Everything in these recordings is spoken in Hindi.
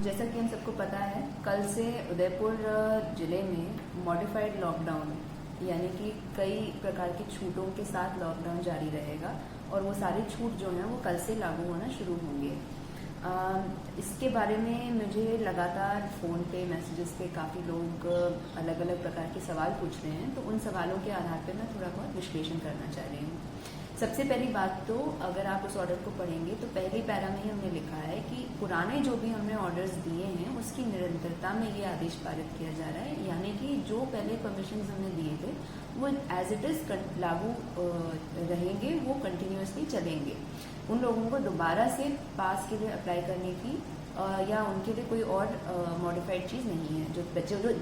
जैसा कि हम सबको पता है, कल से उदयपुर ज़िले में मॉडिफाइड लॉकडाउन यानी कि कई प्रकार की छूटों के साथ लॉकडाउन जारी रहेगा और वो सारी छूट जो हैं वो कल से लागू होना शुरू होंगे। इसके बारे में मुझे लगातार फ़ोन पे मैसेजेस पे काफ़ी लोग अलग अलग प्रकार के सवाल पूछ रहे हैं, तो उन सवालों के आधार पे मैं थोड़ा बहुत विश्लेषण करना चाह रही हूँ। सबसे पहली बात तो अगर आप उस ऑर्डर को पढ़ेंगे तो पहली पैरा में ही हमने लिखा है कि पुराने जो भी हमने ऑर्डर्स दिए हैं उसकी निरंतरता में ये आदेश पारित किया जा रहा है, यानी कि जो पहले परमिशन हमने दिए थे वो एज इट इज़ लागू रहेंगे, वो कंटिन्यूसली चलेंगे। उन लोगों को दोबारा से पास के लिए अप्लाई करने की या उनके लिए कोई और मॉडिफाइड चीज़ नहीं है।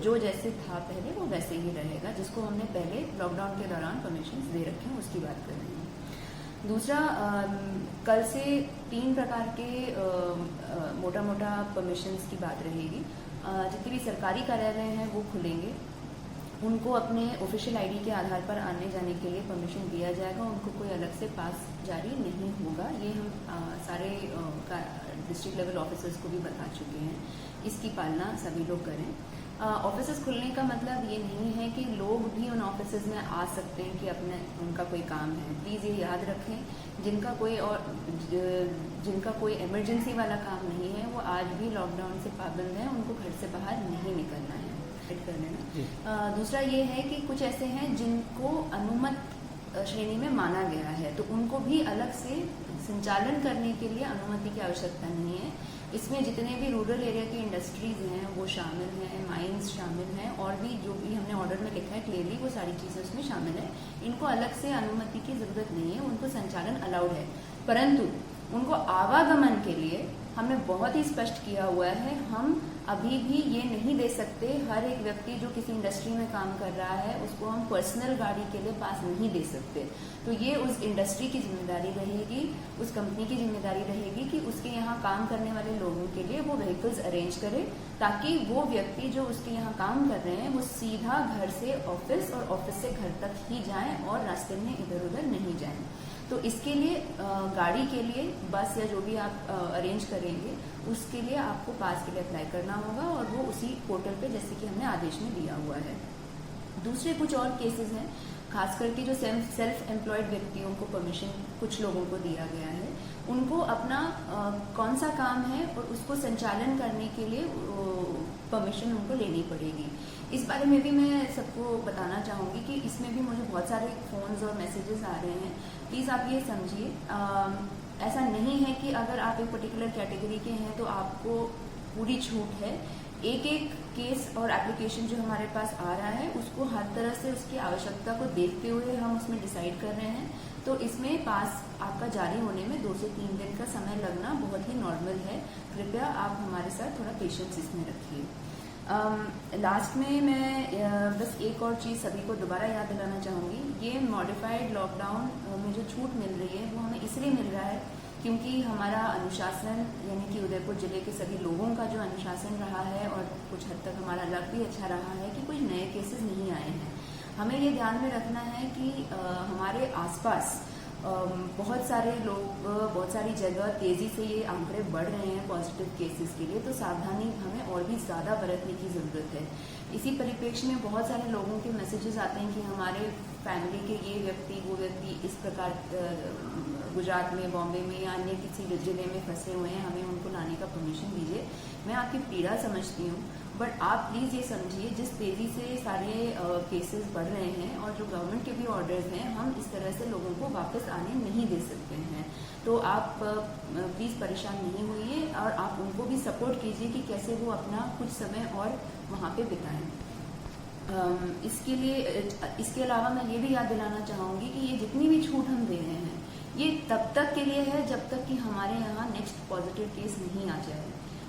जो जैसे था पहले वो वैसे ही रहेगा, जिसको हमने पहले लॉकडाउन के दौरान परमिशन दे रखे हैं उसकी बात कर रहे हैं। दूसरा, कल से 3 प्रकार के मोटा मोटा परमिशंस की बात रहेगी। जितने भी सरकारी कार्यालय हैं वो खुलेंगे, उनको अपने ऑफिशियल आईडी के आधार पर आने जाने के लिए परमिशन दिया जाएगा, उनको कोई अलग से पास जारी नहीं होगा। ये हम सारे डिस्ट्रिक्ट लेवल ऑफिसर्स को भी बता चुके हैं, इसकी पालना सभी लोग करें। ऑफिसेस खुलने का मतलब ये नहीं है कि लोग भी उन ऑफिसेस में आ सकते हैं कि उनका कोई काम है। प्लीज़ ये याद रखें, जिनका कोई इमरजेंसी वाला काम नहीं है वो आज भी लॉकडाउन से पाबंद है, उनको घर से बाहर नहीं निकलना है। कर लेना। दूसरा ये है कि कुछ ऐसे हैं जिनको अनुमत श्रेणी में माना गया है, तो उनको भी अलग से संचालन करने के लिए अनुमति की आवश्यकता नहीं है। इसमें जितने भी रूरल एरिया की इंडस्ट्रीज हैं वो शामिल हैं, माइंस शामिल हैं, और भी जो भी हमने ऑर्डर में लिखा है क्लियरली वो सारी चीज़ें उसमें शामिल है। इनको अलग से अनुमति की ज़रूरत नहीं है, उनको संचालन अलाउड है। परंतु उनको आवागमन के लिए हमने बहुत ही स्पष्ट किया हुआ है, हम अभी भी ये नहीं दे सकते हर एक व्यक्ति जो किसी इंडस्ट्री में काम कर रहा है उसको हम पर्सनल गाड़ी के लिए पास नहीं दे सकते। तो ये उस इंडस्ट्री की जिम्मेदारी रहेगी, उस कंपनी की जिम्मेदारी रहेगी कि उसके यहाँ काम करने वाले लोगों के लिए वो व्हीकल्स अरेंज करे, ताकि वो व्यक्ति जो उसके यहाँ काम कर रहे हैं वो सीधा घर से ऑफिस और ऑफिस से घर तक ही जाएं और रास्ते में इधर उधर नहीं जाएं। तो इसके लिए गाड़ी के लिए बस या जो भी आप अरेंज करेंगे उसके लिए आपको पास के लिए अप्लाई करना होगा, और वो उसी पोर्टल पे जैसे कि हमने आदेश में दिया हुआ है। दूसरे कुछ और केसेस हैं, खास करके जो सेल्फ एम्प्लॉयड व्यक्तियों को परमिशन कुछ लोगों को दिया गया है, उनको अपना कौन सा काम है और उसको संचालन करने के लिए परमिशन उनको लेनी पड़ेगी। इस बारे में भी मैं सबको बताना चाहूँगी कि इसमें भी मुझे बहुत सारे फ़ोन्स और मैसेजेस आ रहे हैं। प्लीज़ आप ये समझिए, ऐसा नहीं है कि अगर आप एक पर्टिकुलर कैटेगरी के हैं तो आपको पूरी छूट है। एक एक केस और एप्लीकेशन जो हमारे पास आ रहा है उसको हर तरह से उसकी आवश्यकता को देखते हुए हम उसमें डिसाइड कर रहे हैं। तो इसमें पास आपका जारी होने में 2 से 3 दिन का समय लगना बहुत ही नॉर्मल है। कृपया आप हमारे साथ थोड़ा पेशेंस इसमें रखिए। लास्ट में मैं बस एक और चीज़ सभी को दोबारा याद दिलाना चाहूँगी। ये मॉडिफाइड लॉकडाउन में जो छूट मिल रही है वो हमें इसलिए मिल रहा है क्योंकि हमारा अनुशासन, यानी कि उदयपुर ज़िले के सभी लोगों का जो अनुशासन रहा है और कुछ हद तक हमारा लक भी अच्छा रहा है कि कुछ नए केसेस नहीं आए हैं। हमें ये ध्यान में रखना है कि हमारे आसपास बहुत सारे लोग, बहुत सारी जगह तेज़ी से ये आंकड़े बढ़ रहे हैं पॉजिटिव केसेस के लिए, तो सावधानी हमें और भी ज़्यादा बरतने की ज़रूरत है। इसी परिप्रेक्ष्य में बहुत सारे लोगों के मैसेजेस आते हैं कि हमारे फैमिली के ये व्यक्ति वो व्यक्ति इस प्रकार गुजरात में, बॉम्बे में या अन्य किसी जिले में फंसे हुए हैं, हमें उनको लाने का परमिशन दीजिए। मैं आपकी पीड़ा समझती हूँ, बट आप प्लीज़ ये समझिए जिस तेज़ी से सारे केसेस बढ़ रहे हैं और जो गवर्नमेंट के भी ऑर्डर्स हैं, हम इस तरह से लोगों को वापस आने नहीं दे सकते हैं। तो आप प्लीज़ परेशान नहीं होइए और आप उनको भी सपोर्ट कीजिए कि कैसे वो अपना कुछ समय और वहाँ पे बिताएं। इसके अलावा मैं ये भी याद दिलाना चाहूँगी कि ये जितनी भी छूट हम दे रहे हैं ये तब तक के लिए है जब तक कि हमारे यहाँ नेक्स्ट पॉजिटिव केस नहीं आ जाए।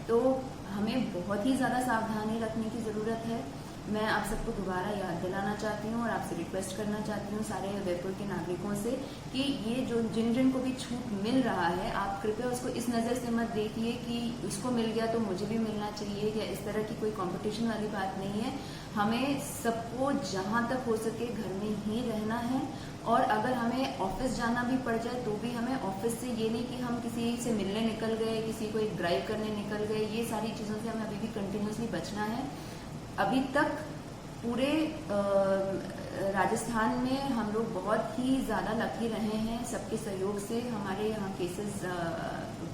तो हमें बहुत ही ज़्यादा सावधानी रखने की ज़रूरत है। मैं आप सबको दोबारा याद दिलाना चाहती हूँ और आपसे रिक्वेस्ट करना चाहती हूँ सारे उदयपुर के नागरिकों से कि ये जो जिन को भी छूट मिल रहा है, आप कृपया उसको इस नज़र से मत देखिए कि इसको मिल गया तो मुझे भी मिलना चाहिए, या इस तरह की कोई कंपटीशन वाली बात नहीं है। हमें सबको जहाँ तक हो सके घर में ही रहना है, और अगर हमें ऑफिस जाना भी पड़ जाए तो भी हमें ऑफिस से, ये नहीं कि हम किसी से मिलने निकल गए, किसी को एक ड्राइव करने निकल गए, ये सारी चीज़ों से हमें अभी भी कंटिन्यूसली बचना है। अभी तक पूरे राजस्थान में हम लोग बहुत ही ज़्यादा लकी रहे हैं, सबके सहयोग से हमारे यहाँ केसेस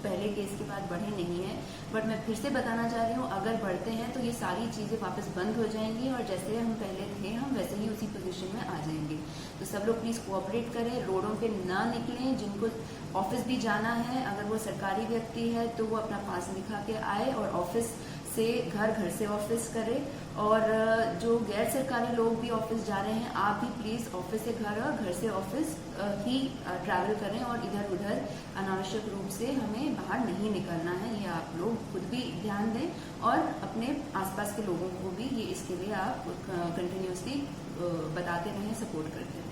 पहले केस के बाद बढ़े नहीं हैं। बट मैं फिर से बताना चाह रही हूँ, अगर बढ़ते हैं तो ये सारी चीज़ें वापस बंद हो जाएंगी और जैसे हम पहले थे हम वैसे ही उसी पोजीशन में आ जाएंगे। तो सब लोग प्लीज़ कोऑपरेट करें, रोडों पे ना निकलें। जिनको ऑफिस भी जाना है, अगर वो सरकारी व्यक्ति है तो वो अपना पास दिखा के आए और ऑफिस से घर, घर से ऑफिस करें। और जो गैर सरकारी लोग भी ऑफिस जा रहे हैं, आप भी प्लीज़ ऑफिस से घर और घर से ऑफिस ही ट्रैवल करें, और इधर उधर अनावश्यक रूप से हमें बाहर नहीं निकलना है। ये आप लोग खुद भी ध्यान दें और अपने आसपास के लोगों को भी ये इसके लिए आप कंटिन्यूसली बताते रहें, सपोर्ट करते रहें।